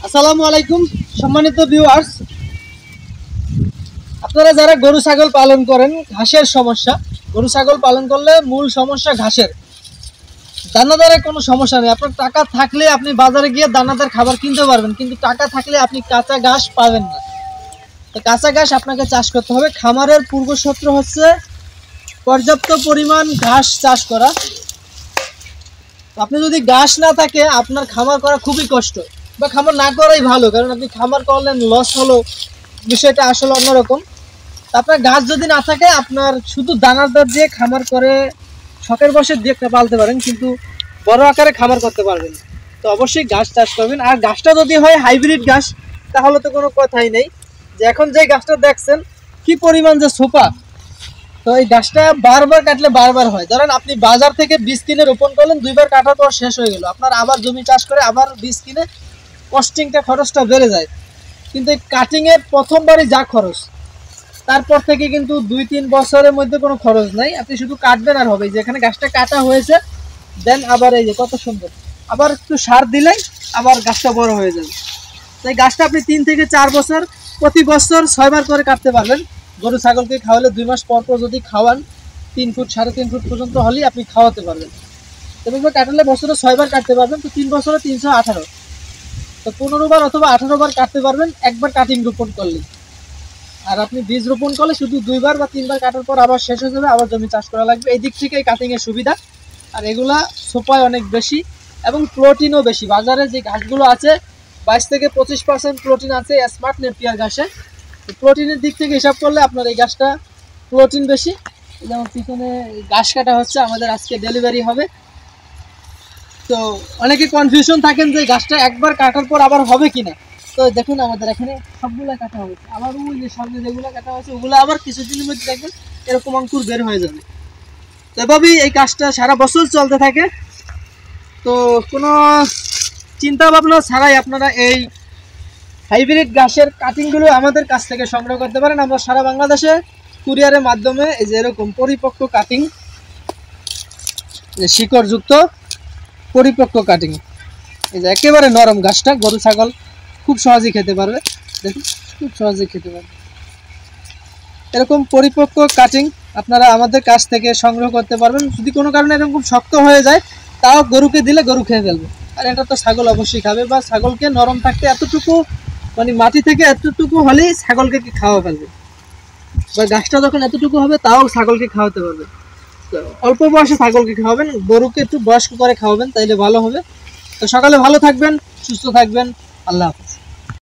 আসসালামু আলাইকুম সম্মানিত ভিউয়ার্স, আপনারা যারা গরু ছাগল পালন করেন, ঘাসের সমস্যা, গরু ছাগল পালন করলে মূল সমস্যা ঘাসের। দানাদারের কোনো সমস্যা নেই, আপনার টাকা থাকলে আপনি বাজারে গিয়ে দানাদার খাবার কিনতে পারবেন, কিন্তু টাকা থাকলে আপনি কাঁচা ঘাস পাবেন না। তো কাঁচা ঘাস আপনাকে চাষ করতে হবে। খামারের পূর্বশর্ত হচ্ছে পর্যাপ্ত পরিমাণ ঘাস চাষ করা। আপনি যদি ঘাস না থাকে আপনার খামার করা খুবই কষ্ট, বা খামার না করাই ভালো, কারণ আপনি খামার করলেন লস হলো, বিষয়টা আসলে অন্যরকম। আপনার ঘাস যদি না থাকে আপনার শুধু দানাদার দিয়ে খামার করে শখের বসে দিয়ে পালতে পারেন, কিন্তু বড় আকারে খামার করতে পারবেন না। তো অবশ্যই ঘাস চাষ করবেন। আর ঘাসটা যদি হয় হাইব্রিড ঘাস তাহলে তো কোনো কথাই নেই। যে এখন যে ঘাসটা দেখছেন কি পরিমাণ যে সোপা, তো এই গাছটা বারবার কাটলে বারবার হয়। ধরেন আপনি বাজার থেকে বীজ কিনে রোপণ করলেন, দুইবার কাটার পর শেষ হয়ে গেল, আপনার আবার জমি চাষ করে আবার বীজ কিনে কস্টিংটা, খরচটা বেড়ে যায়। কিন্তু এই কাটিংয়ের প্রথমবারই যা খরচ, তারপর থেকে কিন্তু 2-3 বছরের মধ্যে কোনো খরচ নাই। আপনি শুধু কাটবেন আর হবে। যেখানে গাছটা কাটা হয়েছে দেন আবার এই যে কত সুন্দর, আবার একটু সার দিলেই আবার গাছটা বড় হয়ে যাবে। তাই গাছটা আপনি 3 থেকে 4 বছর, প্রতি বছর 6 বার করে কাটতে পারবেন। গরু ছাগলকে খাওয়ালে 2 মাস পর পর যদি খাওয়ান, 3 ফুট 3.5 ফুট পর্যন্ত হলেই আপনি খাওয়াতে পারবেন। এভাবে কাটালে বছরে 6 বার কাটতে পারবেন, তো 3 বছরে 318, তো 15 বার অথবা 18 বার কাটতে পারবেন একবার কাটিং রোপণ করলে। আর আপনি বীজ রোপণ করলে শুধু 2 বার বা 3 বার কাটার পর আবার শেষ হয়ে যাবে, আবার জমি চাষ করা লাগবে। এই দিক থেকে কাটিং এর সুবিধা। আর এগুলা সোপায় অনেক বেশি এবং প্রোটিনও বেশি। বাজারে যে ঘাসগুলো আছে 22 থেকে 25% প্রোটিন আছে স্মার্ট নেপিয়ার ঘাসে। প্রোটিনের দিক থেকে হিসাব করলে আপনার এই ঘাসটা প্রোটিন বেশি। যেমন পিছনে ঘাস কাটা হচ্ছে, আমাদের আজকে ডেলিভারি হবে। তো অনেকে কনফিউশন থাকেন যে গাছটা একবার কাটার পর আবার হবে কিনা। তো দেখুন আমাদের এখানে সবগুলো কাটা হয়েছে, আবার ওই যে সামনে যেগুলো কাটা হয়েছে ওগুলো আবার কিছুদিনের মধ্যে দেখবেন এরকম অঙ্কুর বের হয়ে যাবে। তো এভাবেই এই কাজটা সারা বছর চলতে থাকে। তো কোনো চিন্তা ভাবনা ছাড়াই আপনারা এই হাইব্রিড ঘাসের কাটিংগুলো আমাদের কাছ থেকে সংগ্রহ করতে পারেন। আমরা সারা বাংলাদেশে কুরিয়ারের মাধ্যমে এই যে এরকম পরিপক্ক কাটিং, শিকড়যুক্ত পরিপক্ক কাটিং, এই যে একেবারে নরম ঘাসটা গরু ছাগল খুব সহজেই খেতে পারবে। দেখুন খুব সহজেই খেতে পারবে। এরকম পরিপক্ক কাটিং আপনারা আমাদের কাছ থেকে সংগ্রহ করতে পারবেন। যদি কোনো কারণে এরকম শক্ত হয়ে যায় তাও গরুকে দিলে গরু খেয়ে ফেলবে, আর এটা তো ছাগল অবশ্যই খাবে। বা ছাগলকে নরম থাকতে এতটুকু, মানে মাটি থেকে এতটুকু হলেই ছাগলকে খাওয়া ফেলবে। বা গাছটা যখন এতটুকু হবে তাও ছাগলকে খাওয়াতে পারবে। তো অল্প বয়সে ছাগলকে খাওয়াবেন, গরুকে একটু বয়স্ক করে খাওয়াবেন, তাইলে ভালো হবে। তো সকালে ভালো থাকবেন, সুস্থ থাকবেন। আল্লাহ হাফেজ।